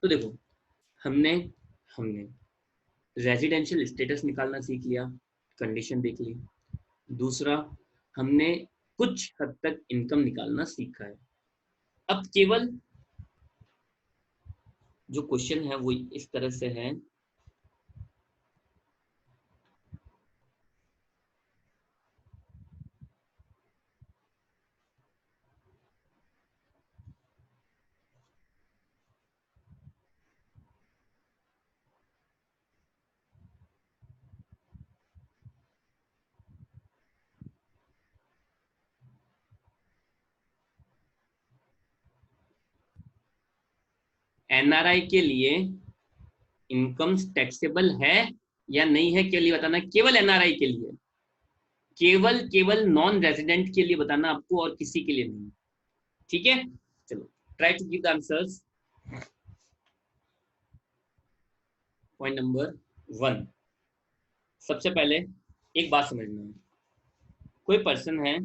तो देखो, हमने हमने रेजिडेंशियल स्टेटस निकालना सीख लिया, कंडीशन देख ली। दूसरा, हमने कुछ हद तक इनकम निकालना सीखा है। अब केवल जो क्वेश्चन है वो इस तरह से है, एनआरआई के लिए इनकम टैक्सेबल है या नहीं है, के लिए बताना, केवल एनआरआई के लिए, केवल केवल नॉन रेजिडेंट के लिए बताना आपको, और किसी के लिए नहीं। ठीक है, चलो try to give the answers. Point number 1, सबसे पहले एक बात समझना है। कोई पर्सन है,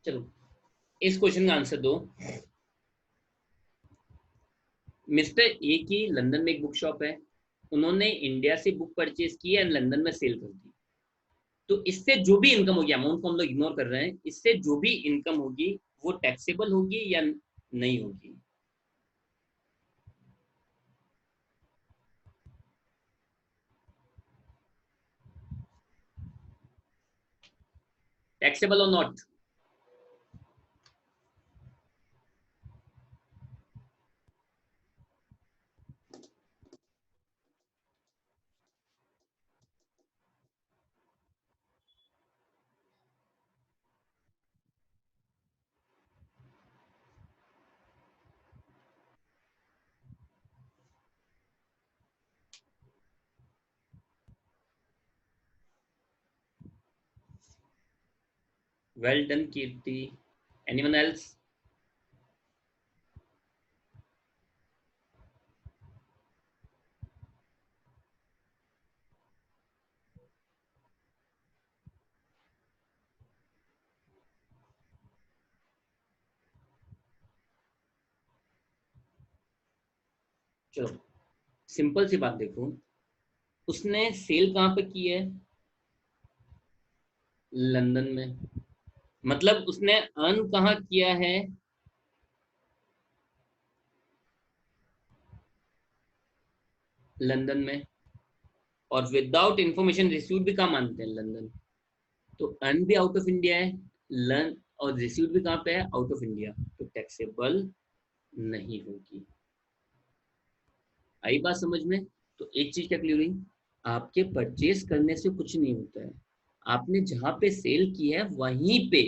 चलो इस क्वेश्चन का आंसर दो। मिस्टर ए की लंदन में एक बुक शॉप है, उन्होंने इंडिया से बुक परचेज की है, लंदन में सेल कर दी। तो इससे जो भी इनकम होगी, अमाउंट को हम लोग इग्नोर कर रहे हैं, इससे जो भी इनकम होगी वो टैक्सेबल होगी या नहीं होगी? टैक्सेबल और not? Well done Kirti. Anyone else? चलो सिंपल सी बात देखो, उसने सेल कहाँ पे की है? लंदन में। मतलब उसने अर्न कहाँ किया है? लंदन में। और विदाउट इंफॉर्मेशन रिसीव्ड भी कहाँ मानते हैं? लंदन। तो अर्न भी आउट ऑफ इंडिया है, लर्न और रिसीव्ड भी कहाँ पे है? Out of India. तो टैक्सेबल नहीं होगी। आई बात समझ में? तो एक चीज क्या क्लियर हुई, आपके परचेज करने से कुछ नहीं होता है, आपने जहां पे सेल की है वहीं पे,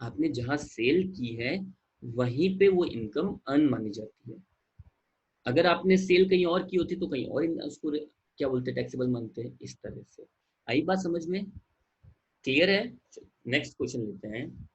आपने जहां सेल की है वहीं पे वो इनकम अर्न मानी जाती है। अगर आपने सेल कहीं और की होती तो कहीं और उसको क्या बोलते, टैक्सेबल मानते हैं। इस तरह से आई बात समझ में? क्लियर है? नेक्स्ट क्वेश्चन लेते हैं।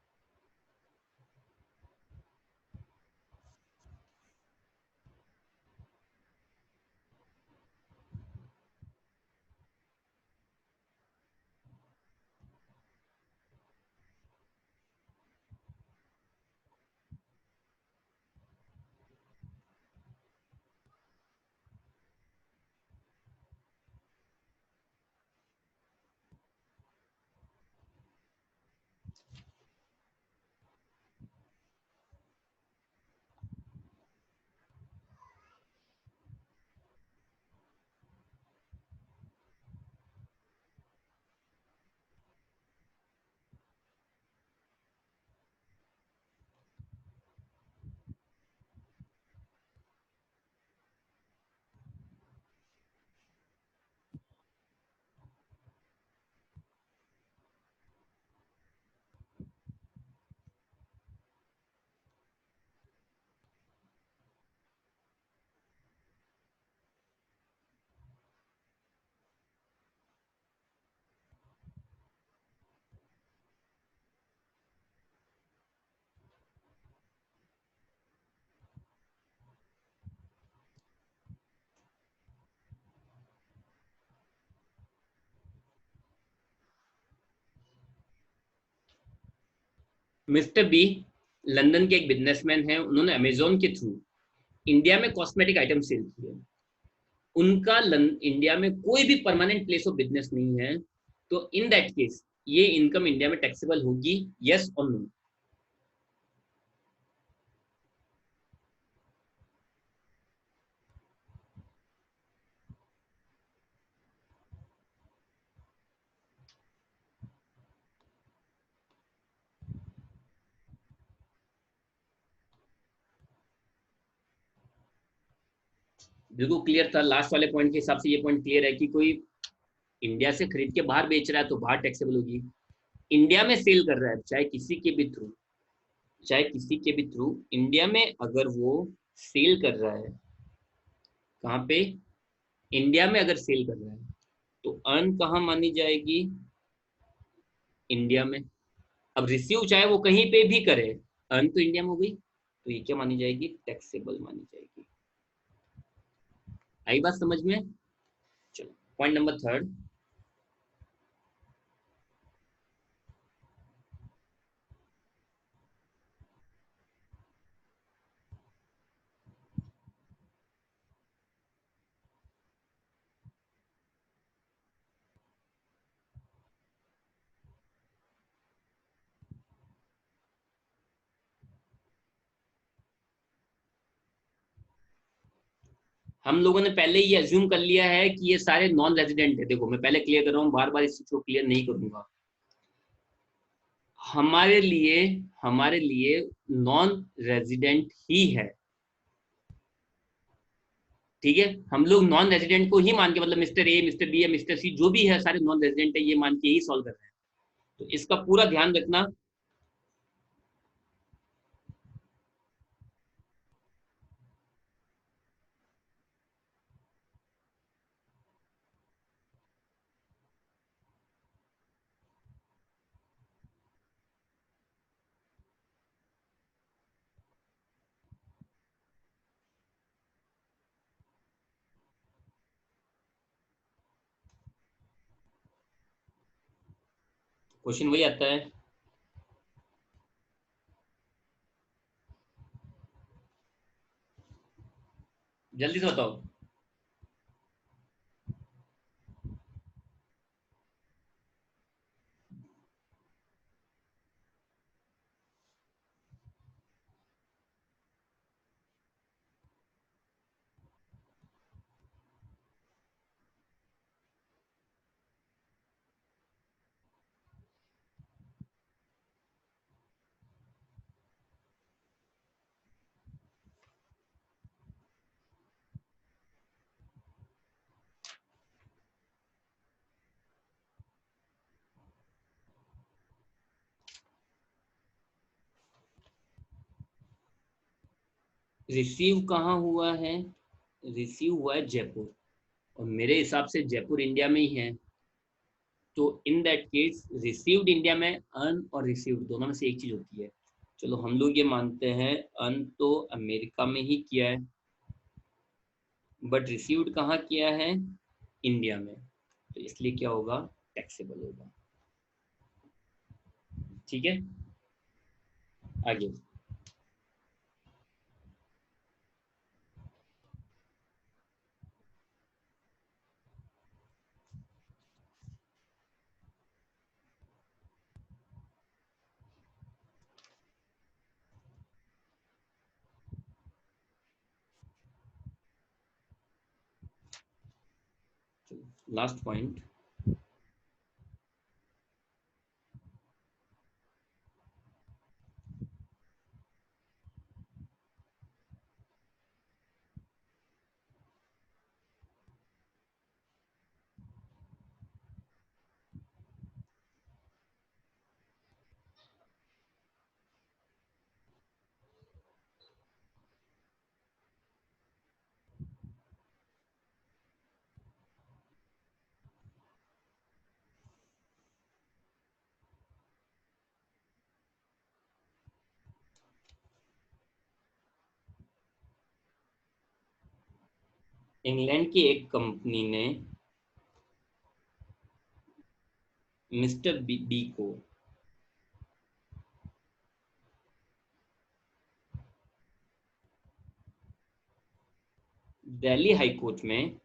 मिस्टर बी लंदन के एक बिजनेसमैन हैं, उन्होंने अमेजोन के थ्रू इंडिया में कॉस्मेटिक आइटम सेल किए। उनका इंडिया में कोई भी परमानेंट प्लेस ऑफ बिजनेस नहीं है, तो इन दैट केस ये इनकम इंडिया में टैक्सेबल होगी, यस और नो? बिल्कुल क्लियर था, लास्ट वाले पॉइंट के हिसाब से ये पॉइंट क्लियर है कि कोई इंडिया से खरीद के बाहर बेच रहा है तो बाहर टैक्सेबल होगी। इंडिया में सेल कर रहा है, चाहे किसी के भी थ्रू इंडिया में अगर वो सेल कर रहा है, कहाँ पे? इंडिया में अगर सेल कर रहा है तो अर्न कहाँ मानी जाएगी? इंडिया में। अब रिसीव चाहे वो कहीं पे भी करे, अर्न तो इंडिया में हो गई, तो ये क्या मानी जाएगी? टैक्सेबल मानी जाएगी। आई बात समझ में? चलो, पॉइंट नंबर थर्ड। हम लोगों ने पहले ये अज्यूम कर लिया है कि ये सारे नॉन रेजिडेंट है। देखो, मैं पहले क्लियर कर रहा हूँ, बार बार इस चीज को क्लियर नहीं करूंगा। हमारे लिए हमारे लिए नॉन रेजिडेंट ही है, ठीक है? हम लोग नॉन रेजिडेंट को ही मान के, मतलब मिस्टर ए, मिस्टर बी या मिस्टर सी जो भी है, सारे नॉन रेजिडेंट है, ये मान के ही सॉल्व कर रहे हैं। तो इसका पूरा ध्यान रखना। क्वेश्चन वही आता है। जल्दी से बताओ। रिसीव कहाँ हुआ है? रिसीव हुआ है जयपुर, और मेरे हिसाब से जयपुर इंडिया में ही है। तो in that case received India में, अर्न और रिसीव्ड दोनों में से एक चीज होती है। चलो, हम लोग ये मानते हैं अर्न तो अमेरिका में ही किया है, बट रिसीव्ड कहाँ किया है? इंडिया में। तो इसलिए क्या होगा? टैक्सेबल होगा। ठीक है, आगे। Last point. इंग्लैंड की एक कंपनी ने मिस्टर बी को दिल्ली हाई कोर्ट में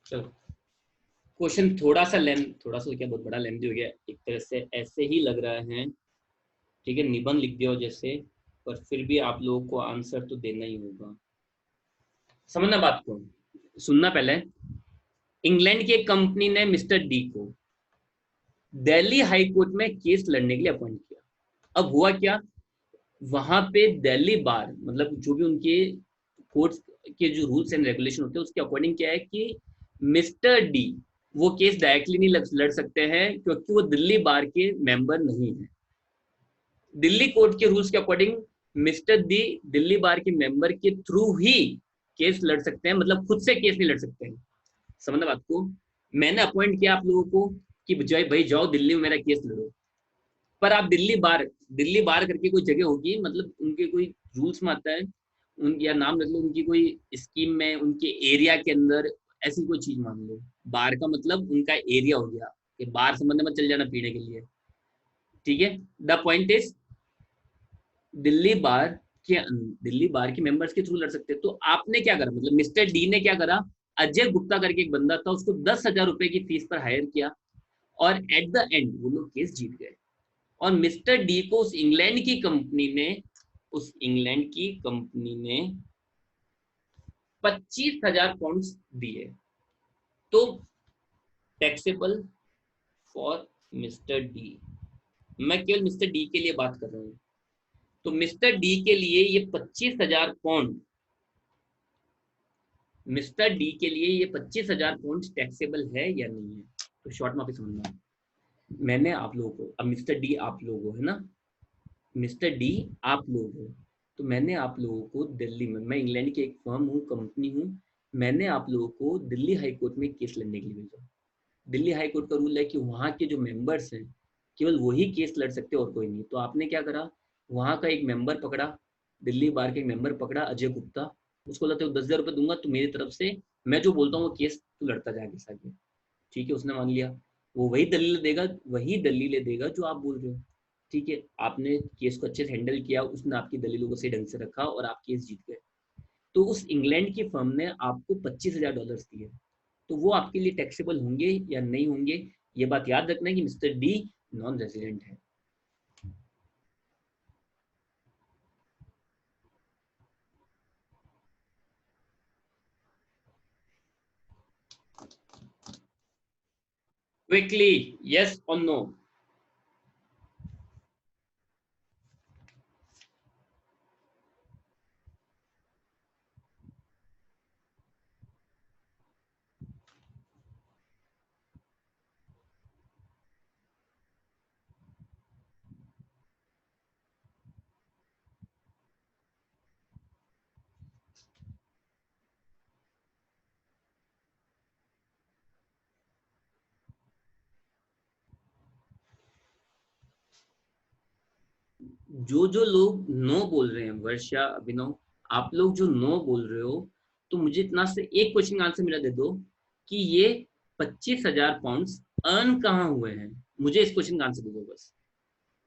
चलो क्वेश्चन थोड़ा सा क्या बहुत बड़ा लेंथी हो गया, एक तरह से ऐसे ही लग रहा है, ठीक है, निबंध लिख दिया हो जैसे, पर फिर भी आप लोगों को आंसर तो देना ही होगा। समझना बात को, सुनना पहले। इंग्लैंड की एक कंपनी ने मिस्टर डी को दिल्ली हाई कोर्ट में केस लड़ने के लिए अपॉइंट किया। अब हुआ क्या, वहां पे दिल्ली बार मतलब जो भी उनके कोर्ट के जो रूल्स एंड रेगुलेशन होते हैं उसके अकॉर्डिंग क्या है कि मिस्टर डी वो केस डायरेक्टली नहीं लड़ सकते हैं क्योंकि वो दिल्ली बार के मेंबर नहीं है। दिल्ली कोर्ट के रूल्स के अकॉर्डिंग मिस्टर डी दिल्ली बार के मेंबर के थ्रू ही केस लड़ सकते हैं, मतलब खुद से केस नहीं लड़ सकते हैं। समझना बात को। मैंने अपॉइंट किया आप लोगों को कि जय भाई जाओ दिल्ली में मेरा केस लड़ो, पर आप दिल्ली बार करके कोई जगह होगी, मतलब उनके कोई रूल्स में आता है, उन या नाम रख लो उनकी कोई स्कीम में उनके एरिया के अंदर, ऐसी कोई चीज मान लो। बार का मतलब उनका एरिया हो गया कि बार संबंध में चल जाना पीने के लिए, ठीक है। द पॉइंट इज दिल्ली बार दिल्ली बार के मेंबर्स के थ्रू लड़ सकते हैं। तो आपने क्या करा, मतलब मिस्टर डी ने क्या करा, अजय गुप्ता करके एक बंदा था, उसको 10,000 रुपए की फीस पर हायर किया और एट द एंड वो लोग केस जीत गए। और मिस्टर डी को उस इंग्लैंड की कंपनी ने 25,000 पाउंड दिए। तो टैक्सेबल फॉर मिस्टर डी, मैं केवल मिस्टर डी के लिए बात कर रहा हूं। तो मिस्टर डी के लिए ये 25,000 पाउंड, मिस्टर डी के लिए ये 25,000 पाउंड टैक्सेबल है या नहीं है। तो शॉर्ट में समझना, मैंने आप लोगों को, अब मिस्टर डी आप लोगों है ना, मिस्टर डी आप लोग हो, तो मैंने आप लोगों को दिल्ली में, मैं इंग्लैंड की एक फर्म हूँ, कंपनी हूँ, मैंने आप लोगों को दिल्ली हाई कोर्ट में केस लड़ने के लिए भेजा। दिल्ली हाई कोर्ट का रूल है कि वहाँ के जो मेंबर्स हैं केवल वही केस लड़ सकते और कोई नहीं। तो आपने क्या करा, वहाँ का एक मेंबर पकड़ा, दिल्ली बार के एक मेंबर पकड़ा अजय गुप्ता, उसको बोला 10,000 रुपये दूंगा तो मेरी तरफ से मैं जो बोलता हूँ वो केस तू लड़ता जाएगा आगे। ठीक है, उसने मान लिया, वो वही दलीलें देगा जो आप बोल रहे हो। ठीक है, आपने केस को अच्छे से हैंडल किया, उसने आपकी दलीलों को सही ढंग से रखा और आप केस जीत गए। तो उस इंग्लैंड की फर्म ने आपको $25,000 दिए, तो वो आपके लिए टैक्सेबल होंगे या नहीं होंगे? ये बात याद रखना है कि मिस्टर डी नॉन रेजिडेंट है। क्विकली, यस और नो। जो लोग नो बोल रहे हैं, वर्षा, अभिनव, आप लोग जो नो बोल रहे हो, तो मुझे इतना से एक क्वेश्चन का आंसर मेरा दे दो कि ये £25,000 अर्न कहाँ हुए हैं। मुझे इस क्वेश्चन का आंसर दे दो बस।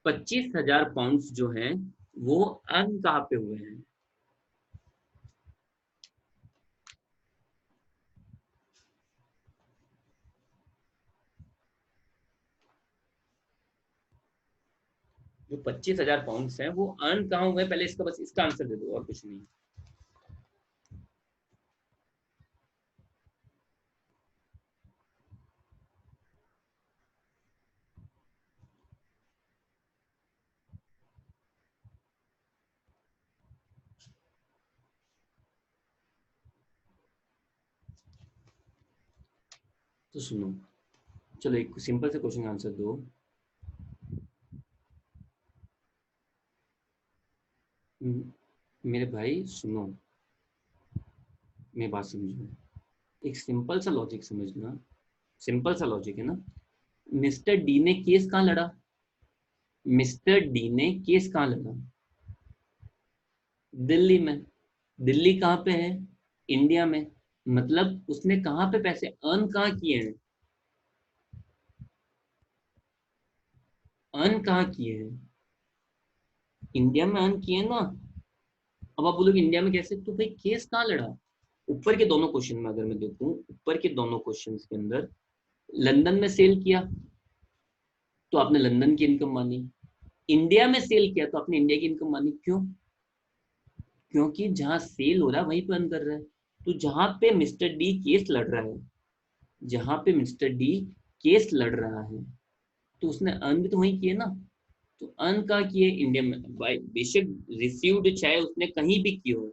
£25,000 जो हैं वो अर्न कहाँ पे हुए हैं? जो £25,000 है वो अर्न कहाँ हुए हैं, पहले इसका बस इसका आंसर दे दो और कुछ नहीं। तो सुनो, चलो एक सिंपल से क्वेश्चन का आंसर दो। मेरे भाई सुनो, मेरी बात समझो, एक सिंपल सा लॉजिक समझना। सिंपल सा लॉजिक है ना। मिस्टर डी ने केस कहाँ लड़ा? मिस्टर डी ने केस कहाँ लड़ा? दिल्ली में। दिल्ली कहाँ पे है? इंडिया में। मतलब उसने कहाँ पे पैसे अर्न कहाँ किए हैं? अर्न कहाँ किए हैं? इंडिया में अर्न किए हैं ना। अब आप बोलोगे इंडिया में कैसे, तो भाई केस कहाँ लड़ा? ऊपर के दोनों क्वेश्चन में अगर मैं देखूं, ऊपर के दोनों क्वेश्चन के अंदर लंदन में सेल किया तो आपने लंदन की इनकम मानी, इंडिया में सेल किया तो आपने इंडिया की इनकम मानी। क्यों? क्योंकि जहां सेल हो रहा है वहीं पर अर्न कर रहा है। तो जहां पे मिस्टर डी केस लड़ रहा है, जहां पे मिस्टर डी केस लड़ रहा है, तो उसने अर्न भी तो वहीं किए ना। तो अर्न कहाँ किए? इंडिया में। भाई बेशक रिसीव्ड चाहे उसने कहीं भी की हो,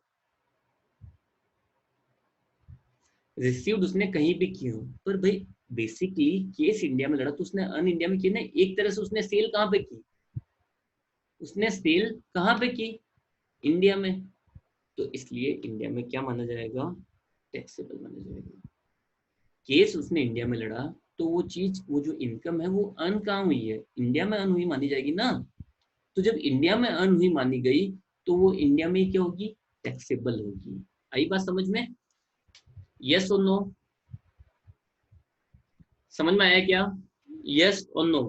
रिसीव्ड उसने कहीं भी की हो, पर भाई बेसिकली केस इंडिया में लड़ा तो उसने अर्न इंडिया में किया ना। एक तरह से उसने सेल कहाँ पे की? उसने सेल कहाँ पे की? इंडिया में। तो इसलिए इंडिया में क्या माना जाएगा? टैक्सेबल माना जाएगा। केस उसने इंडिया में लड़ा, तो वो चीज, वो जो इनकम है वो अर्न कहाँ हुई है? इंडिया में अर्न हुई मानी जाएगी ना। तो जब इंडिया में अर्न हुई मानी गई, तो वो इंडिया में ही क्या होगी? टैक्सेबल होगी। आई बात समझ में? यस और नो? समझ में आया क्या? यस और नो?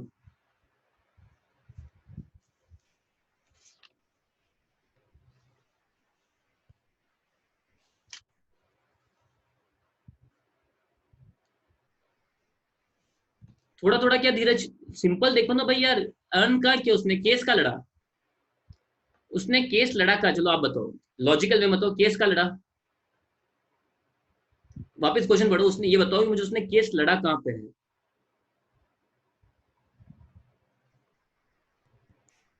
थोड़ा थोड़ा क्या धीरज, सिंपल देखो ना भाई यार। अर्न का क्या, उसने केस का लड़ा? उसने केस लड़ा का, चलो आप बताओ, लॉजिकल में बताओ केस का लड़ा। वापस क्वेश्चन पढ़ो, उसने ये बताओ कि मुझे उसने केस लड़ा कहाँ पे है?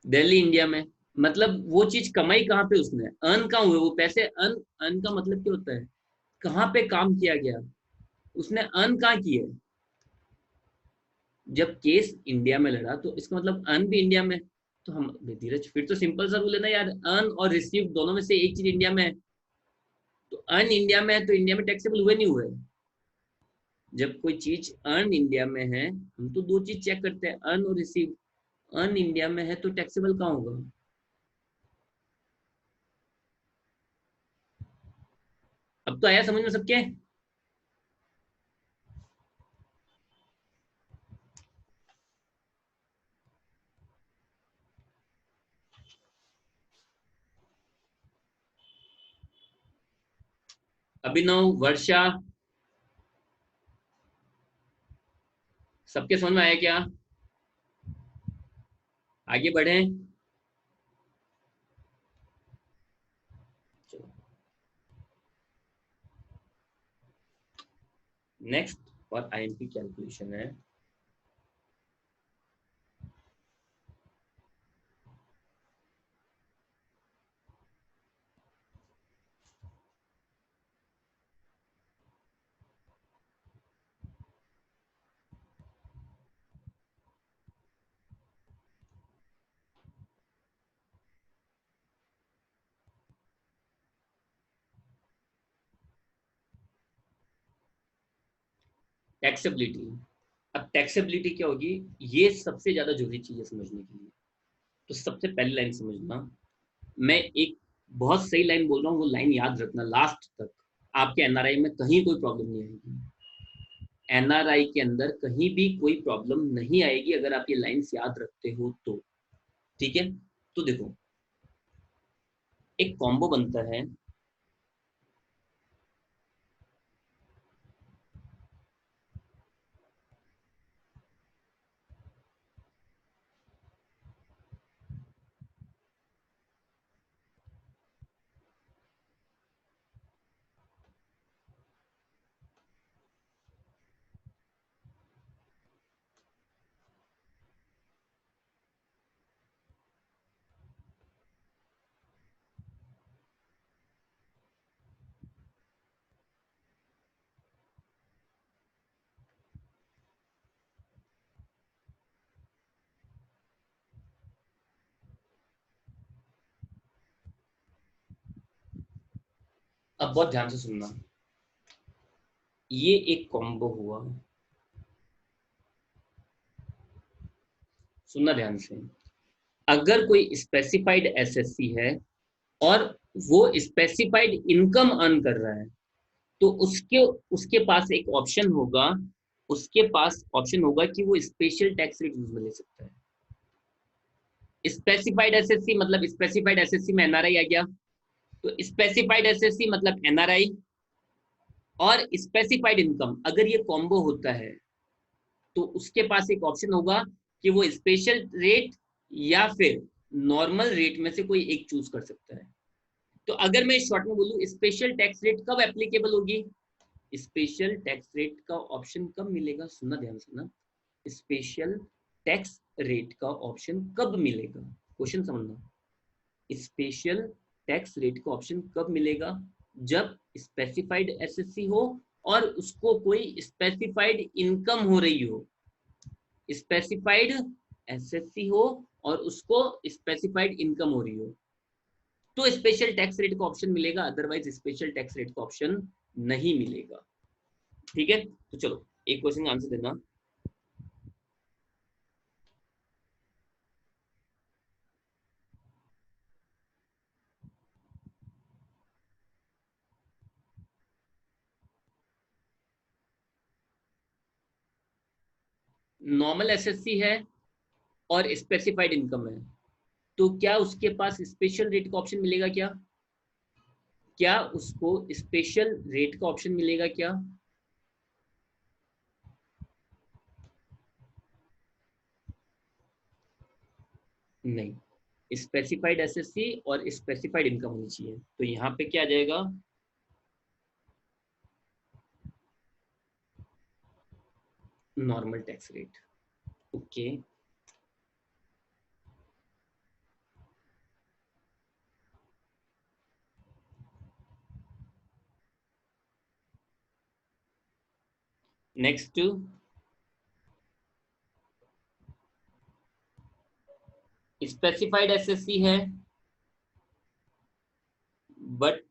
दिल्ली, इंडिया में। मतलब वो चीज कमाई कहाँ पे उसने, अर्न कहाँ हुए वो पैसे? अर्न, अर्न का मतलब क्या होता है? कहाँ पे काम किया गया? उसने अर्न कहाँ किए? जब केस इंडिया में लड़ा तो इसका मतलब अर्न भी इंडिया में। तो हम, धीरज फिर तो सिंपल सा रूल है ना यार, अर्न और रिसीव दोनों में से एक चीज इंडिया में है। तो अर्न इंडिया में है तो इंडिया में टैक्सेबल हुए नहीं हुए? जब कोई चीज अर्न इंडिया में है, हम तो दो चीज चेक करते हैं, अर्न और रिसीव। अर्न इंडिया में है तो टैक्सेबल कहाँ होगा? अब तो आया समझ में सबके? अभिनव, वर्षा, सबके समझ में आया क्या? आगे बढ़े। नेक्स्ट और आईएमपी कैलकुलेशन है। टैक्सेबिलिटी। अब टैक्सेबिलिटी क्या होगी, ये सबसे ज्यादा जरूरी चीज है समझने के लिए। तो सबसे पहली लाइन समझना। मैं एक बहुत सही लाइन बोल रहा हूँ, वो लाइन याद रखना लास्ट तक। आपके एनआरआई में कहीं कोई प्रॉब्लम नहीं आएगी। एनआरआई के अंदर कहीं भी कोई प्रॉब्लम नहीं आएगी अगर आप ये लाइंस याद रखते हो तो। ठीक है, तो देखो, एक कॉम्बो बनता है। अब बहुत ध्यान से सुनना, ये एक कॉम्बो हुआ। सुनना ध्यान से। अगर कोई स्पेसिफाइड एसएससी है और वो स्पेसिफाइड इनकम अर्न कर रहा है, तो उसके उसके पास एक ऑप्शन होगा। उसके पास ऑप्शन होगा कि वो स्पेशल टैक्स रेट यूज में ले सकता है। स्पेसिफाइड एसएससी मतलब स्पेसिफाइड एसएससी में एनआरआई आ गया, तो स्पेसिफाइड एसएससी मतलब एनआरआई और स्पेसिफाइड इनकम, अगर ये कॉम्बो होता है तो उसके पास एक ऑप्शन होगा कि वो स्पेशल रेट या फिर नॉर्मल रेट में से कोई एक चूज कर सकता है। तो अगर मैं शॉर्ट में बोलूं, स्पेशल टैक्स रेट कब एप्लीकेबल होगी? स्पेशल टैक्स रेट का ऑप्शन कब मिलेगा, सुनना ध्यान से ना। स्पेशल टैक्स रेट का ऑप्शन कब मिलेगा, क्वेश्चन समझना। स्पेशल टैक्स रेट का ऑप्शन कब मिलेगा? जब स्पेसिफाइड एसएससी हो और उसको कोई स्पेसिफाइड इनकम हो रही हो। स्पेसिफाइड एसएससी हो और उसको स्पेसिफाइड इनकम हो रही हो, तो स्पेशल टैक्स रेट का ऑप्शन मिलेगा, अदरवाइज स्पेशल टैक्स रेट का ऑप्शन नहीं मिलेगा। ठीक है, तो चलो एक क्वेश्चन का आंसर देना। नॉर्मल एसएससी है और स्पेसिफाइड इनकम है, तो क्या उसके पास स्पेशल रेट का ऑप्शन मिलेगा क्या? क्या उसको स्पेशल रेट का ऑप्शन मिलेगा क्या? नहीं, स्पेसिफाइड एसएससी और स्पेसिफाइड इनकम होनी चाहिए, तो यहाँ पे क्या आ जाएगा? Normal tax rate. Okay, next. Specified SSC है बट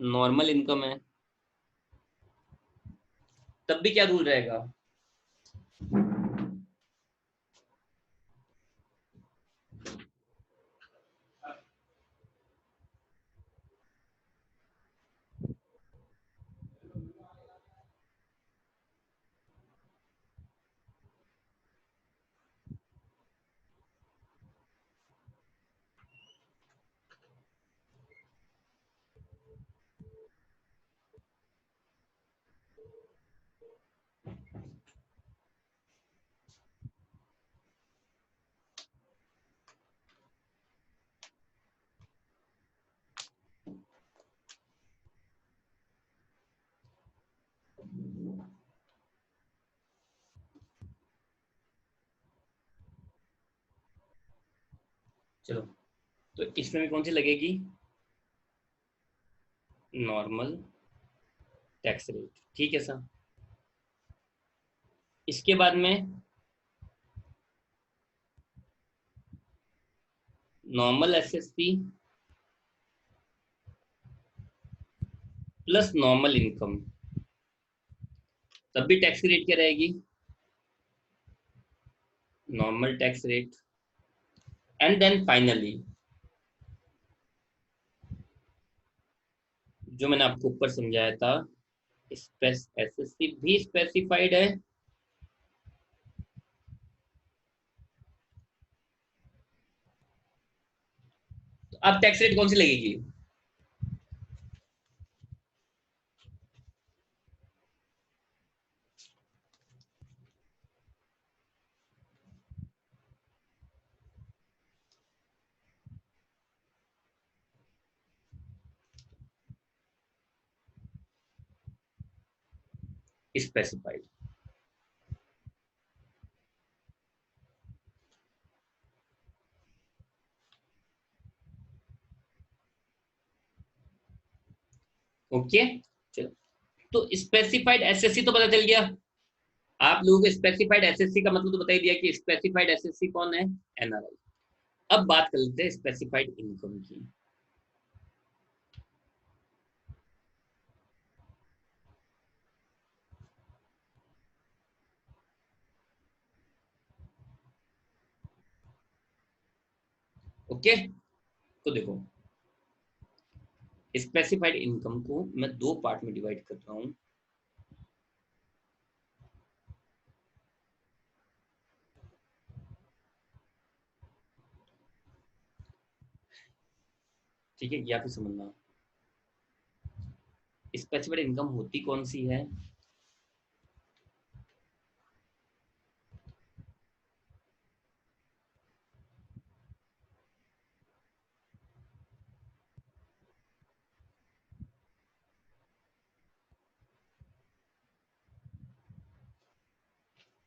नॉर्मल इनकम है, तब भी क्या रूल रहेगा? चलो, तो इसमें भी कौन सी लगेगी? नॉर्मल टैक्स रेट, ठीक है सर। इसके बाद में normal SSC plus normal income, तब भी टैक्स की रेट क्या रहेगी? Normal tax rate. And then finally जो मैंने आपको ऊपर समझाया था, एसएससी भी स्पेसिफाइड है, तो अब टैक्स रेट कौन सी लगेगी? स्पेसिफाइड। ओके, चलो, तो स्पेसिफाइड एसएससी तो पता चल गया आप लोगों को। स्पेसिफाइड एसएससी का मतलब तो बता ही दिया कि स्पेसिफाइड एसएससी कौन है? एनआरआई। अब बात कर लेते हैं स्पेसिफाइड इनकम की। ओके, तो देखो, स्पेसिफाइड इनकम को मैं दो पार्ट में डिवाइड कर रहा हूं। ठीक है, या फिर समझना, स्पेसिफाइड इनकम होती कौन सी है?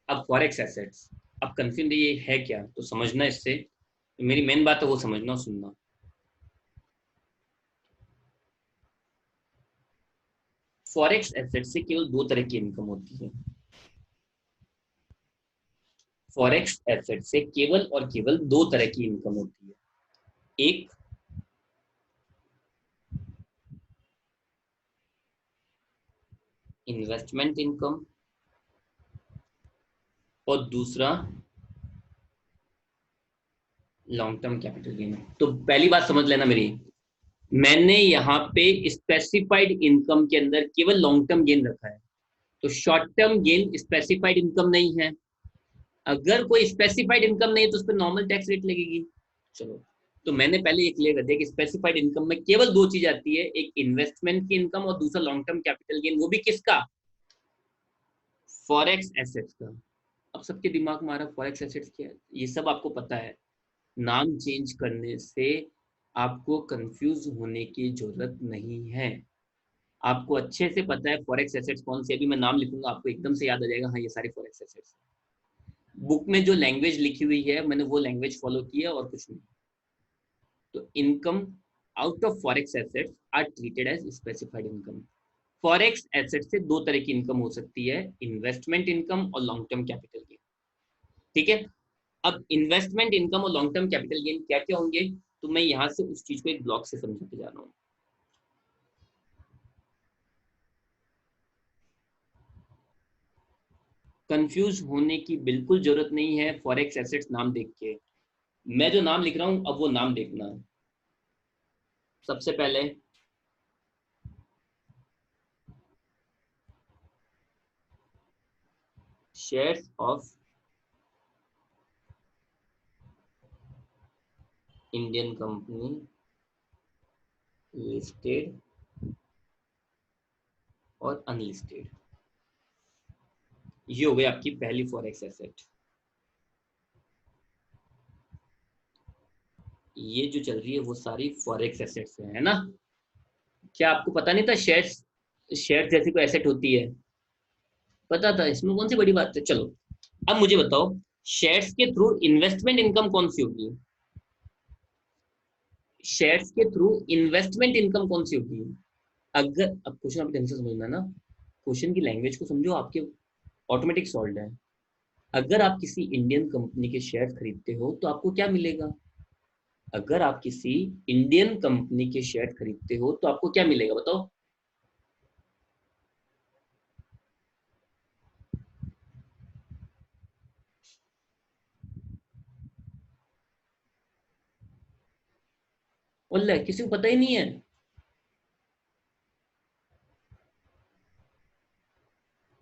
अब फॉरेक्स एसेट्स, अब कंफ्यूजन ये है क्या तो समझना, इससे मेरी मेन बात है वो समझना और सुनना। फॉरेक्स एसेट से केवल दो तरह की इनकम होती है। फॉरेक्स एसेट से केवल और केवल दो तरह की इनकम होती है। एक इन्वेस्टमेंट इनकम और दूसरा लॉन्ग टर्म कैपिटल गेन। तो पहली बात समझ लेना मेरी, मैंने यहाँ पे स्पेसिफाइड इनकम के अंदर केवल लॉन्ग टर्म गेन रखा है, तो short term gain specified income नहीं है। अगर कोई स्पेसिफाइड इनकम नहीं है तो उस पर नॉर्मल टैक्स रेट लगेगी। चलो, तो मैंने पहले ये क्लियर कर दिया कि स्पेसिफाइड इनकम में केवल दो चीज आती है, एक इन्वेस्टमेंट की इनकम और दूसरा लॉन्ग टर्म कैपिटल गेन, वो भी किसका? फॉरेक्स एसेट्स का। अब सबके दिमाग में आ रहा फॉरेक्स एसेट्स क्या है, ये सब आपको पता है। नाम चेंज करने से आपको कंफ्यूज होने की जरूरत नहीं है। आपको अच्छे से पता है फॉरेक्स एसेट्स कौन से, अभी मैं नाम लिखूंगा आपको एकदम से याद आ जाएगा, हाँ ये सारे फॉरेक्स एसेट्स। बुक में जो लैंग्वेज लिखी हुई है मैंने वो लैंग्वेज फॉलो की है और कुछ नहीं। तो income out of forex assets are treated as specified income. Forex asset से दो तरह की इनकम हो सकती है, इन्वेस्टमेंट इनकम और लॉन्ग टर्म कैपिटल गेन। ठीक है, अब इन्वेस्टमेंट इनकम और लॉन्ग टर्म कैपिटल गेन क्या क्या होंगे, तो मैं यहाँ से उस चीज को एक ब्लॉक से समझाते जा रहा हूँ। कंफ्यूज होने की बिल्कुल जरूरत नहीं है फॉरेक्स एसेट्स नाम देख के। मैं जो नाम लिख रहा हूँ अब वो नाम देखना है। सबसे पहले shares of Indian company listed और अनलिस्टेड, ये हो गई आपकी पहली फॉरेक्स एसेट। ये जो चल रही है वो सारी फॉरेक्स एसेट्स है ना? क्या आपको पता नहीं था शेयर्स, शेयर जैसी कोई एसेट होती है? पता था, इसमें कौन सी बड़ी बात है। चलो अब मुझे बताओ, शेयर्स के थ्रू इन्वेस्टमेंट इनकम कौन सी होगी? शेयर्स के थ्रू इन्वेस्टमेंट इनकम कौन सी होगी? अगर, अब क्वेश्चन आप ढंग से समझना ना, क्वेश्चन की लैंग्वेज को समझो, आपके ऑटोमेटिक सॉल्व है। अगर आप किसी इंडियन कंपनी के शेयर खरीदते हो तो आपको क्या मिलेगा? अगर आप किसी इंडियन कंपनी के शेयर खरीदते हो तो आपको क्या मिलेगा, बताओ। बोल किसी को पता ही नहीं है।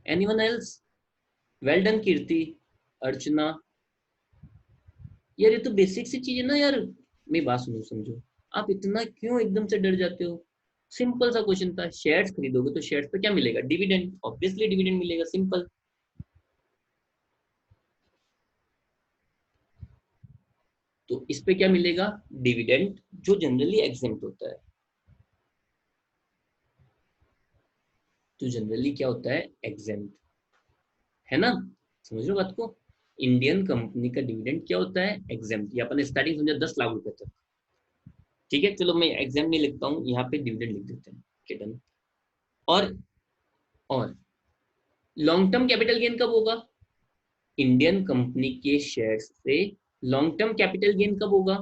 Anyone else? वेल डन कीर्ति, अर्चना। यार ये तो बेसिक सी चीज है ना यार। मेरी बात सुनो, समझो। आप इतना क्यों एकदम से डर जाते हो? सिंपल सा क्वेश्चन था, शेयर्स खरीदोगे तो शेयर्स पे क्या मिलेगा? डिविडेंड, ऑब्वियसली डिविडेंड मिलेगा, सिंपल। तो इस पे क्या मिलेगा? डिविडेंड, जो जनरली एग्जेम्प्ट होता है। तो जनरली क्या होता है? एग्जेम्प्ट, है ना? समझ लो बात को। इंडियन कंपनी का डिविडेंड क्या होता है? एग्जेम्प्ट। ये अपन स्टार्टिंग समझा 10 लाख रुपए तक। ठीक है, चलो मैं एग्जाम नहीं लिखता हूँ, यहाँ पे डिविडेंड लिख देते हैं। Okay done. और और लॉन्ग टर्म कैपिटल गेन कब होगा? इंडियन कंपनी के शेयर्स से लॉन्ग टर्म कैपिटल गेन कब होगा?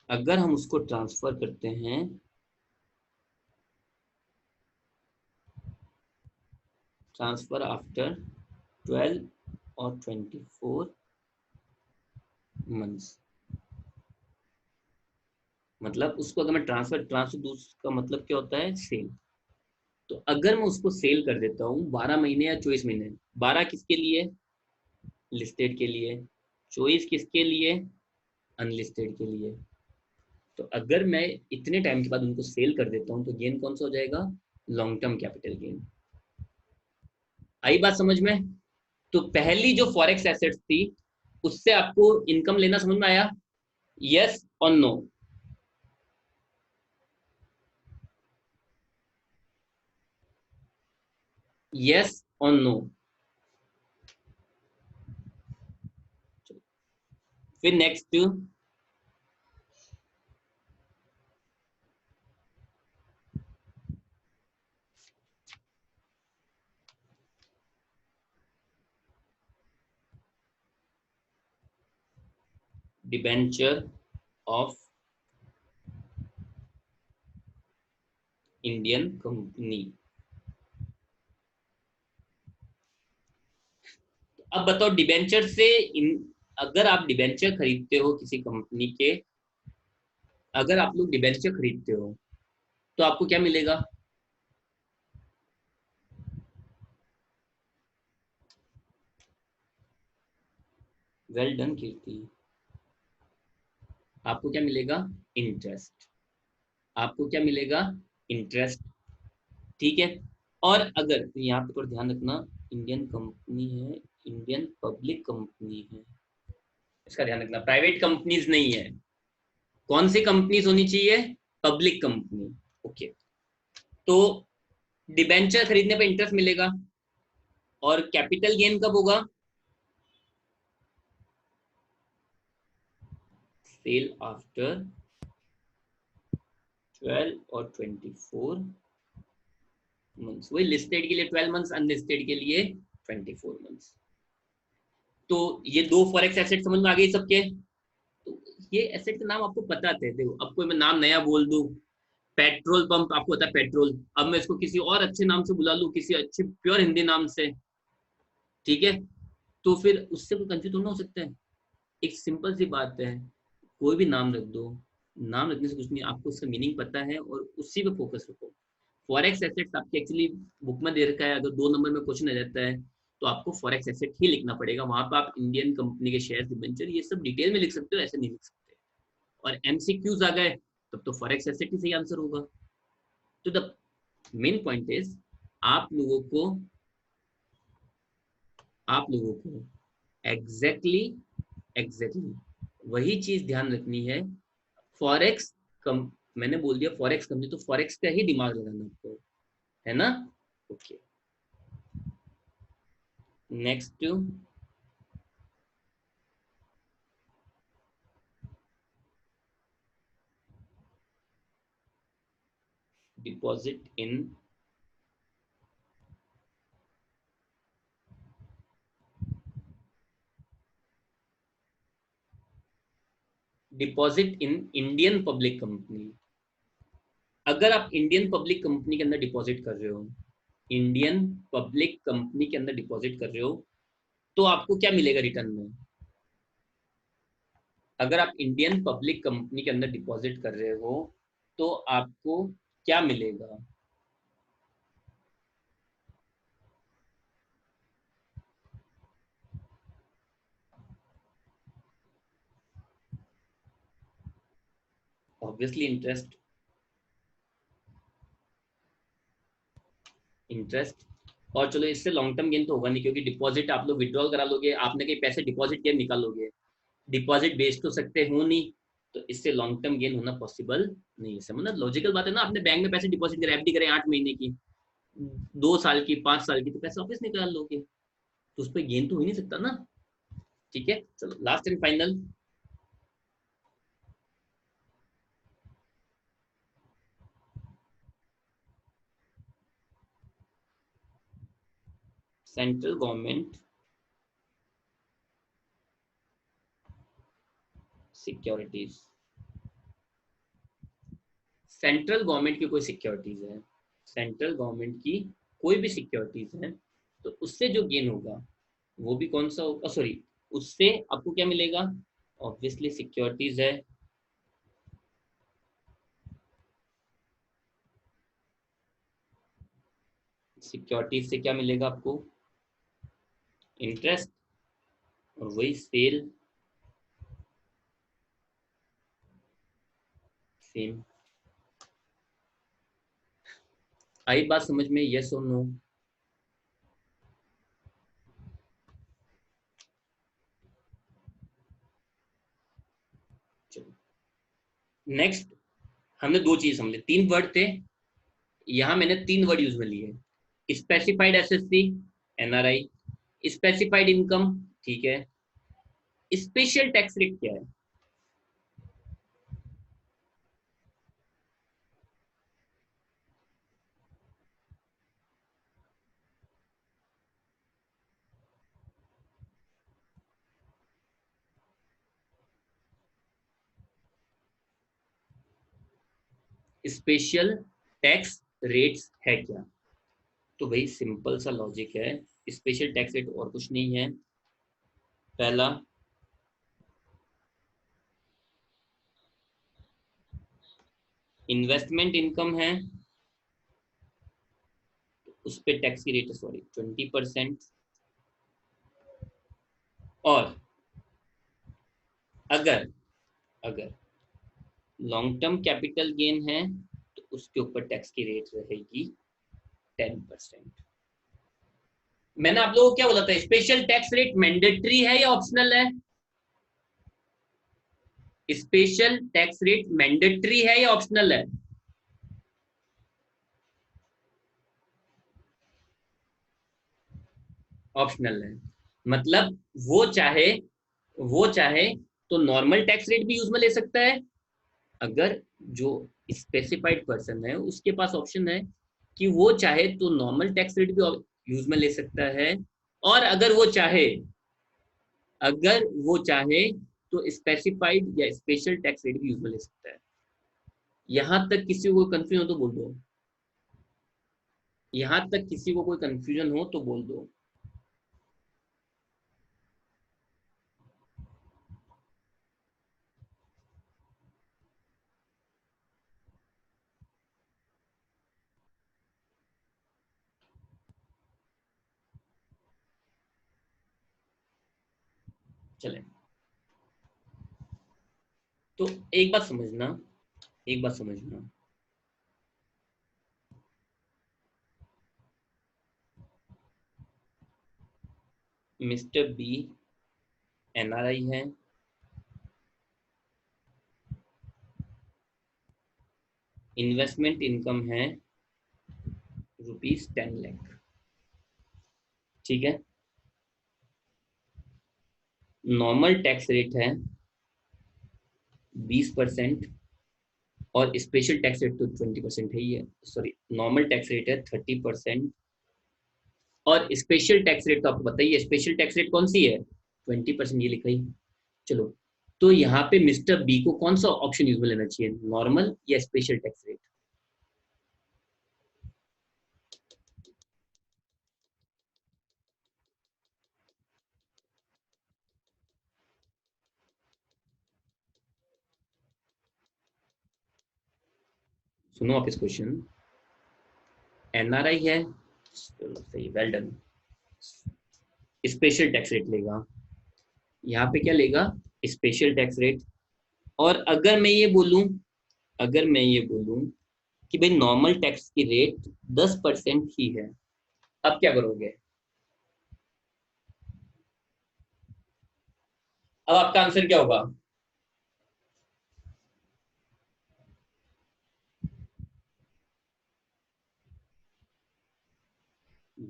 अगर हम उसको ट्रांसफर करते हैं, ट्रांसफर आफ्टर 12 और 24 मंथ्स। मतलब उसको अगर मैं ट्रांसफर ट्रांसफर दूँ, उसका मतलब क्या होता है? सेल। तो अगर मैं उसको सेल कर देता हूँ 12 महीने या 24 महीने, 12 किसके लिए? लिस्टेड के लिए। 24 किसके लिए? अनलिस्टेड के लिए। तो अगर मैं इतने टाइम के बाद उनको सेल कर देता हूँ तो गेन कौन सा हो जाएगा? Long term capital gain. आई बात समझ में? तो पहली जो फॉरेक्स एसेट्स थी, उससे आपको इनकम लेना समझ में आया? यस और नो? यस और नो? फिर next, debenture of Indian company. अब बताओ डिबेंचर से अगर आप डिबेंचर खरीदते हो किसी कंपनी के, अगर आप लोग डिबेंचर खरीदते हो तो आपको क्या मिलेगा? वेल डन कीर्ति। आपको क्या मिलेगा? इंटरेस्ट। आपको क्या मिलेगा? इंटरेस्ट। ठीक है। और अगर तो यहाँ पे थोड़ा ध्यान रखना, इंडियन कंपनी है, इंडियन पब्लिक कंपनी है, इसका ध्यान रखना, प्राइवेट कंपनीज नहीं है। कौन सी कंपनीज होनी चाहिए? Public company. ओके। तो डिबेंचर खरीदने पे इंटरेस्ट मिलेगा। और कैपिटल गेन कब होगा? सेल आफ्टर 12 और 24 मंथ्स। वही लिस्टेड के लिए 12 मंथ्स, अनलिस्टेड के लिए 24 मंथ्स। तो ये दो फॉरेक्स एसेट समझ में आ गई सबके? तो ये एसेट का नाम आपको पता थे। देखो अब कोई मैं नाम नया बोल दूं, पेट्रोल पंप, आपको पता है पेट्रोल, अब मैं इसको किसी और अच्छे नाम से बुला लूं, किसी अच्छे प्योर हिंदी नाम से, ठीक है, तो फिर उससे कोई कंफ्यूज ना हो सकता है। एक सिंपल सी बात है, कोई भी नाम रख दो, नाम रखने से कुछ नहीं, आपको उसका मीनिंग पता है और उसी पे फोकस रखो। फॉरेक्स एसेट्स आपके एक्चुअली बुक में दे रखा है, अगर 2 नंबर में क्वेश्चन आ जाता है तो आपको फॉरेक्स एसेट ही लिखना पड़ेगा। वहां पर आप इंडियन कंपनी के शेयर, डिबेंचर, ये सब डिटेल में लिख सकते हो, ऐसे नहीं लिख सकते। और एमसीक्यूज आ गए तब तो फॉरेक्स एसेट ही सही आंसर होगा। तो द मेन पॉइंट इज, आप लोगों को आप लोगों को एग्जैक्टली एग्जैक्टली वही चीज ध्यान रखनी है। फॉरेक्स कम मैंने बोल दिया फॉरेक्स कंपनी, तो फॉरेक्स का ही दिमाग लगाना आपको, है ना? Okay, next, deposit in deposit in Indian public company. अगर आप इंडियन पब्लिक कंपनी के अंदर डिपॉजिट कर रहे हो, इंडियन पब्लिक कंपनी के अंदर डिपॉजिट कर रहे हो, तो आपको क्या मिलेगा रिटर्न में? अगर आप इंडियन पब्लिक कंपनी के अंदर डिपॉजिट कर रहे हो तो आपको क्या मिलेगा? Obviously interest. इंटरेस्ट। और चलो, इससे लॉन्ग टर्म गेन तो होगा नहीं, क्योंकि डिपॉजिट आप लोग विड्रॉल करा लोगे, आपने कहीं पैसे डिपॉजिट किए निकालोगे, डिपॉजिट बेच तो सकते हो नहीं, तो इससे लॉन्ग टर्म गेन होना पॉसिबल नहीं है। समझना, लॉजिकल बात है ना। आपने बैंक में पैसे डिपॉजिट करे, एफडी करे 8 महीने की, 2 साल की, 5 साल की, तो पैसे वापस निकाल लोगे, तो उस पर गेन तो हो ही नहीं सकता ना। ठीक है, चलो last and final. Central government securities. Central government की कोई सिक्योरिटीज है, सेंट्रल गवर्नमेंट की कोई भी सिक्योरिटीज है, तो उससे जो गेन होगा वो भी कौन सा होगा? सॉरी, उससे आपको क्या मिलेगा? ऑब्वियसली सिक्योरिटीज है, सिक्योरिटीज से क्या मिलेगा आपको? इंटरेस्ट। और वही सेल, सेम। आई बात समझ में? यस और नो? चलो नेक्स्ट, हमने दो चीज समझे, 3 वर्ड थे, यहाँ मैंने 3 वर्ड यूज में लिए। Specified SSC, NRI, specified income, ठीक है, स्पेशल टैक्स रेट क्या है? स्पेशल टैक्स रेट्स है क्या? तो भाई सिंपल सा लॉजिक है, स्पेशल टैक्स रेट और कुछ नहीं है। पहला, इन्वेस्टमेंट इनकम है, उस पे टैक्स की रेट है सॉरी 20%। और अगर अगर लॉन्ग टर्म कैपिटल गेन है, तो उसके ऊपर टैक्स की रेट रहेगी 10%। मैंने आप लोगों को क्या बोला था, स्पेशल टैक्स रेट मैंडेटरी है या ऑप्शनल है? स्पेशल टैक्स रेट मैंडेटरी है या ऑप्शनल है? ऑप्शनल है। मतलब वो चाहे तो नॉर्मल टैक्स रेट भी यूज में ले सकता है, अगर जो स्पेसिफाइड पर्सन है उसके पास ऑप्शन है कि वो चाहे तो नॉर्मल टैक्स रेट भी यूज में ले सकता है, और अगर वो चाहे तो स्पेसिफाइड या स्पेशल टैक्स रेट भी यूज में ले सकता है। यहां तक किसी को कंफ्यूजन हो तो बोल दो, यहां तक किसी को कोई कंफ्यूजन हो तो बोल दो। चलें, तो एक बात समझना, एक बात समझना, मिस्टर बी एनआरआई है, इन्वेस्टमेंट इनकम है ₹10 लाख, ठीक है। नॉर्मल टैक्स रेट है 20%, और स्पेशल टैक्स रेट तो 20% है ही है, सॉरी, नॉर्मल टैक्स रेट है 30%, और स्पेशल टैक्स रेट तो आपको बताइए, स्पेशल टैक्स रेट कौन सी है, 20%, ये लिखा ही। चलो, तो यहाँ पे मिस्टर बी को कौन सा ऑप्शन यूज में लेना चाहिए, नॉर्मल या स्पेशल टैक्स रेट? सुनो आप इस क्वेश्चन, एनआरआई है, चलो सही, well done, special tax rate लेगा, यहाँ पे क्या लेगा, स्पेशल टैक्स रेट। और अगर मैं ये बोलूं, अगर मैं ये बोलूं कि भाई नॉर्मल टैक्स की रेट 10% ही है, अब क्या करोगे? अब आपका आंसर क्या होगा?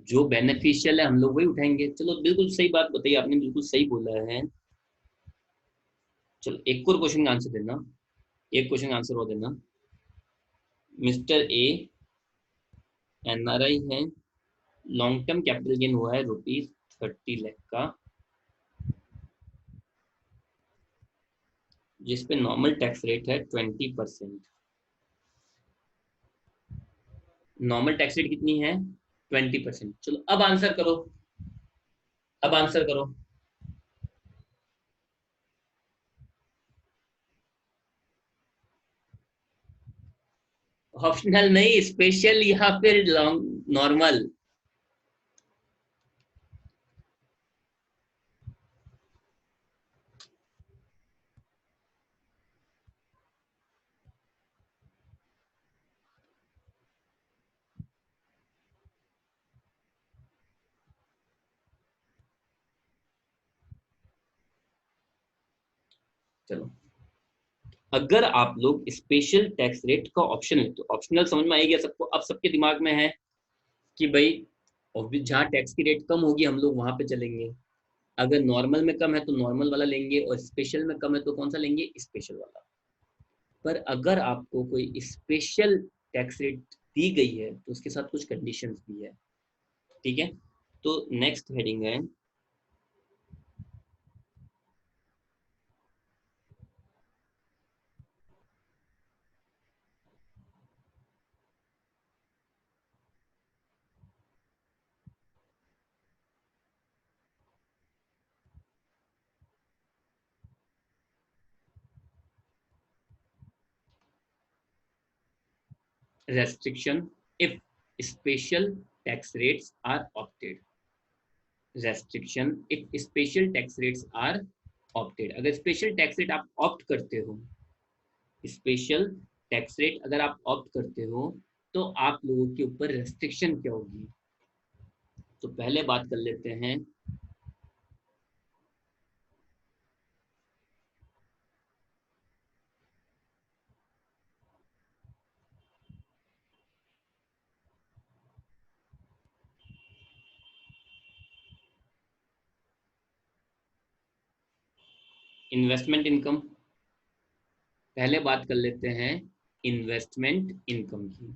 जो बेनिफिशियल है हम लोग वही उठाएंगे। चलो, बिल्कुल सही बात बताइए आपने, बिल्कुल सही बोला है। चलो, एक और क्वेश्चन का आंसर देना, एक क्वेश्चन का आंसर और देना। मिस्टर ए एनआरआई है, लॉन्ग टर्म कैपिटल गेन हुआ है ₹30 लाख का, जिसपे नॉर्मल टैक्स रेट है 20%। नॉर्मल टैक्स रेट कितनी है? 20%। चलो, अब आंसर करो, अब आंसर करो। ऑप्शनल नहीं, स्पेशल या फिर लॉन्ग नॉर्मल? चलो, अगर आप लोग स्पेशल टैक्स रेट का ऑप्शन लेते हो, ऑप्शनल समझ में आएगा सबको, अब सबके दिमाग में है कि भाई जहाँ टैक्स की रेट कम होगी हम लोग वहां पे चलेंगे, अगर नॉर्मल में कम है तो नॉर्मल वाला लेंगे, और स्पेशल में कम है तो कौन सा लेंगे, स्पेशल वाला। पर अगर आपको कोई स्पेशल टैक्स रेट दी गई है तो उसके साथ कुछ कंडीशंस भी है, ठीक है। तो नेक्स्ट हेडिंग है restriction if special tax rates are opted, restriction if special tax rates are opted। अगर स्पेशल टैक्स रेट आप ऑप्ट करते हो, स्पेशल टैक्स रेट अगर आप ऑप्ट करते हो, तो आप लोगों के ऊपर रेस्ट्रिक्शन क्या होगी? तो पहले बात कर लेते हैं इन्वेस्टमेंट इनकम, पहले बात कर लेते हैं इन्वेस्टमेंट इनकम की।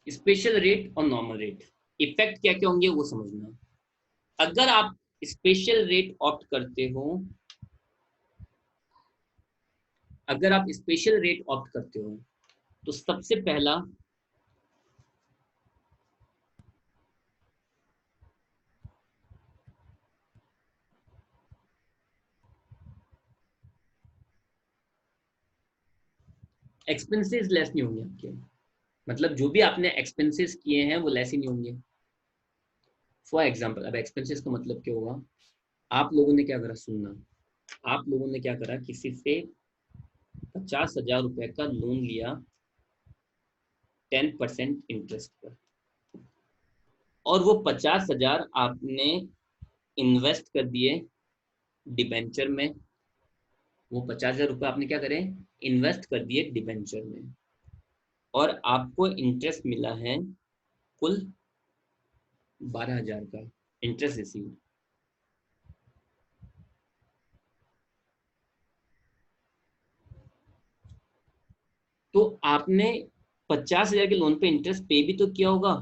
स्पेशल रेट और नॉर्मल रेट, इफेक्ट क्या क्या होंगे वो समझना। अगर आप स्पेशल रेट ऑप्ट करते हो, अगर आप स्पेशल रेट ऑप्ट करते हो, तो सबसे पहला, एक्सपेंसेस लेस नहीं होंगे आपके, मतलब जो भी आपने एक्सपेंसेस किए हैं वो लेस ही नहीं होंगे। फॉर एग्जाम्पल, अब एक्सपेंसेस का मतलब क्या होगा, आप लोगों ने क्या करा, सुनना, आप लोगों ने क्या करा, किसी से 50,000 रुपए का लोन लिया 10% इंटरेस्ट पर, और वो 50,000 आपने इन्वेस्ट कर दिए डिबेंचर में। वो 50,000 रुपये आपने क्या करें, इन्वेस्ट कर दिए डिबेंचर में, और आपको इंटरेस्ट मिला है कुल 12,000 का इंटरेस्ट रिसीव। तो आपने 50,000 के लोन पे इंटरेस्ट पे भी तो किया होगा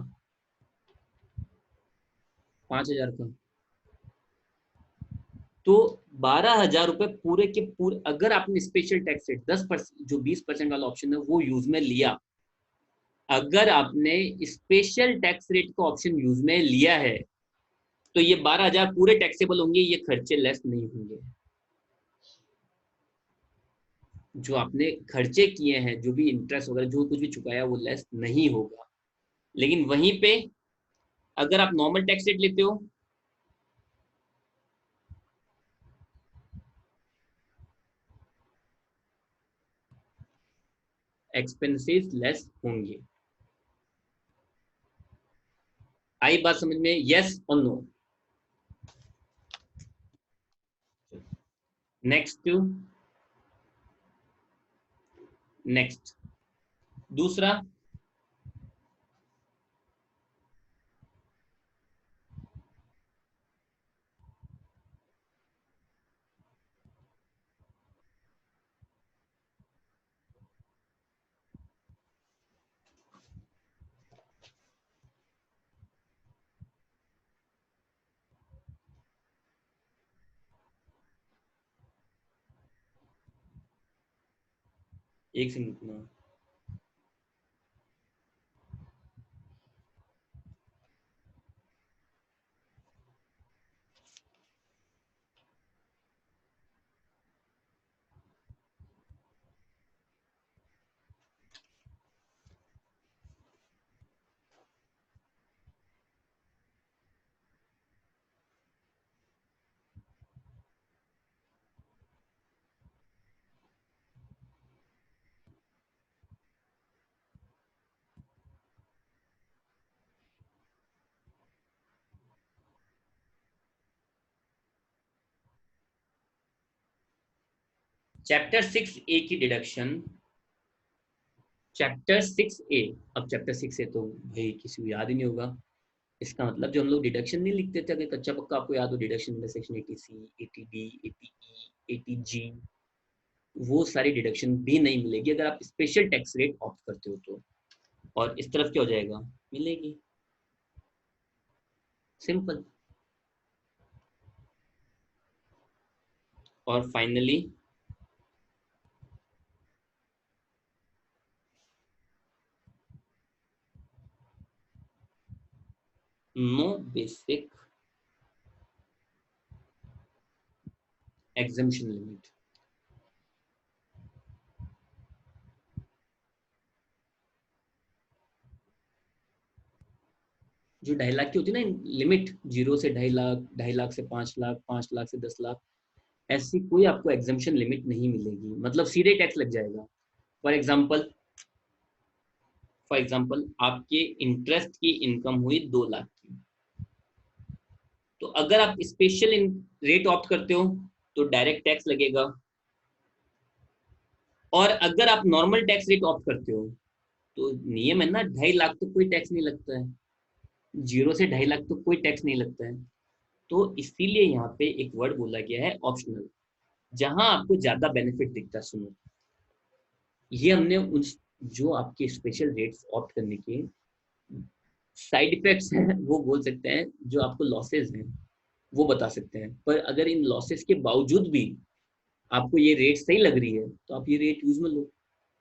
5,000 का। तो 12,000 रुपये पूरे के पूरे, अगर आपने स्पेशल टैक्स रेट 10%, जो 20% वाला ऑप्शन है वो यूज में लिया, अगर आपने स्पेशल टैक्स रेट का ऑप्शन यूज में लिया है, तो ये 12,000 पूरे टैक्सेबल होंगे, ये खर्चे लेस नहीं होंगे। जो आपने खर्चे किए हैं, जो भी इंटरेस्ट वगैरह जो कुछ भी चुकाया, वो लेस नहीं होगा। लेकिन वहीं पे अगर आप नॉर्मल टैक्स रेट लेते हो, एक्सपेंसेस लेस होंगे। आई बात समझ में, यस और नो? नेक्स्ट, नेक्स्ट, दूसरा, एक सेकंड, चैप्टर 6A की डिडक्शन, चैप्टर 6A। अब चैप्टर 6A तो भाई किसी को याद ही नहीं होगा। इसका मतलब जो हम लोग डिडक्शन नहीं लिखते थे, अगर कच्चा पक्का आपको याद हो, डिडक्शन में section 80C, 80D, 80E, 80G, वो सारी डिडक्शन भी नहीं मिलेगी अगर आप स्पेशल टैक्स रेट ऑप्ट करते हो तो। और इस तरफ क्या हो जाएगा, मिलेगी। सिंपल। और finally, no basic exemption limit. जो 2.5 लाख की होती है ना लिमिट, 0 से 2.5 लाख, 2.5 लाख से 5 लाख, 5 लाख से 10 लाख, ऐसी कोई आपको एग्जम्पशन लिमिट नहीं मिलेगी, मतलब सीधे टैक्स लग जाएगा। फॉर एग्जाम्पल, आपके इंटरेस्ट की इनकम हुई 2 लाख की, तो अगर आप स्पेशल रेट ऑप्ट करते हो तो डायरेक्ट टैक्स लगेगा, और अगर आप नॉर्मल टैक्स रेट ऑप्ट करते हो तो नियम है ना, 2.5 लाख तो कोई टैक्स नहीं लगता है, 0 से 2.5 लाख तो कोई टैक्स नहीं लगता है। तो इसीलिए यहाँ पे एक वर्ड बोला गया है ऑप्शनल, जहां आपको ज्यादा बेनिफिट दिखता है। सुनो, ये हमने उन, जो आपके स्पेशल रेट्स ऑप्ट करने के साइड इफेक्ट्स हैं वो बोल सकते हैं, जो आपको लॉसेस हैं वो बता सकते हैं। पर अगर इन लॉसेस के बावजूद भी आपको ये रेट सही लग रही है, तो आप ये रेट यूज में लो।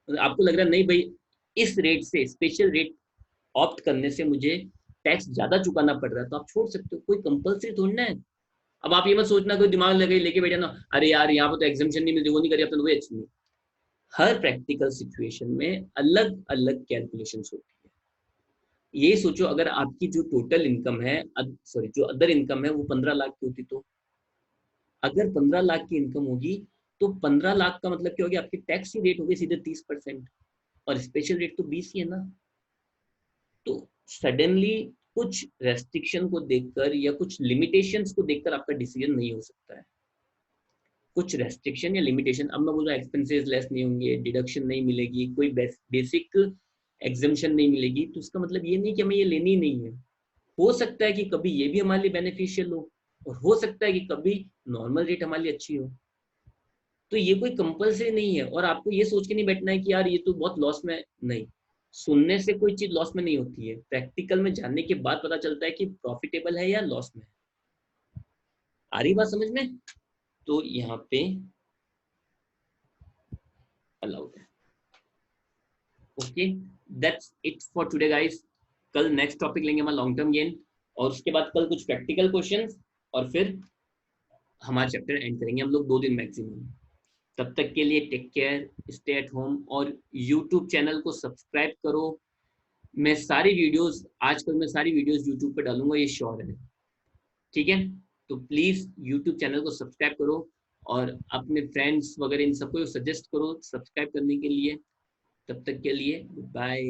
अगर आपको लग रहा है नहीं भाई, इस रेट से, स्पेशल रेट ऑप्ट करने से मुझे टैक्स ज्यादा चुकाना पड़ रहा है, तो आप छोड़ सकते हो, कोई कंपलसरी थोड़ी ना है। अब आप ये मत सोचना, कोई दिमाग लगे लेके बैठा ना, अरे यार यहाँ पे तो एग्जाम्पशन नहीं मिलती, वो नहीं करी, अब तो वे अच्छी नहीं। हर प्रैक्टिकल सिचुएशन में अलग अलग कैलकुलेशंस होती है। ये सोचो अगर आपकी जो टोटल इनकम है, सॉरी जो अदर इनकम है वो 15 लाख की होती, तो अगर 15 लाख की इनकम होगी तो 15 लाख का मतलब क्या हो गया, आपकी टैक्स की रेट होगी सीधे 30%, और स्पेशल रेट तो 20 ही है ना। तो सडनली कुछ रेस्ट्रिक्शन को देखकर या कुछ लिमिटेशंस को देखकर आपका डिसीजन नहीं हो सकता है। कुछ रेस्ट्रिक्शन या लिमिटेशन, अब मैं बोल रहा एक्सपेंसेस लेस नहीं होंगे, डिडक्शन नहीं मिलेगी, कोई बेसिक एग्जामेशन नहीं मिलेगी, तो उसका मतलब ये नहीं कि हमें ये लेनी ही नहीं है। हो सकता है कि कभी ये भी हमारे लिए बेनिफिशियल हो, और हो सकता है कि कभी नॉर्मल रेट हमारे लिए अच्छी हो। तो ये कोई कंपल्सरी नहीं है, और आपको ये सोच के नहीं बैठना है कि यार ये तो बहुत लॉस में नहीं। सुनने से कोई चीज लॉस में नहीं होती है, प्रैक्टिकल में जानने के बाद पता चलता है कि प्रॉफिटेबल है या लॉस में है। आ रही बात समझ में? तो यहाँ पे अलाउड है। Okay, that's it for today guys. कल नेक्स्ट टॉपिक लेंगे हमारा लॉन्ग टर्म गेन, और उसके बाद कल कुछ प्रैक्टिकल क्वेश्चंस, और फिर हमारा चैप्टर एंड करेंगे हम लोग 2 दिन मैक्सिमम। तब तक के लिए take care, stay at home, और यूट्यूब चैनल को सब्सक्राइब करो। मैं सारी वीडियोस आजकल मैं सारी वीडियोस यूट्यूब पे डालूंगा, ये श्योर है। ठीक है, तो प्लीज यूट्यूब चैनल को सब्सक्राइब करो, और अपने फ्रेंड्स वगैरह इन सबको सजेस्ट करो सब्सक्राइब करने के लिए। तब तक के लिए बाय।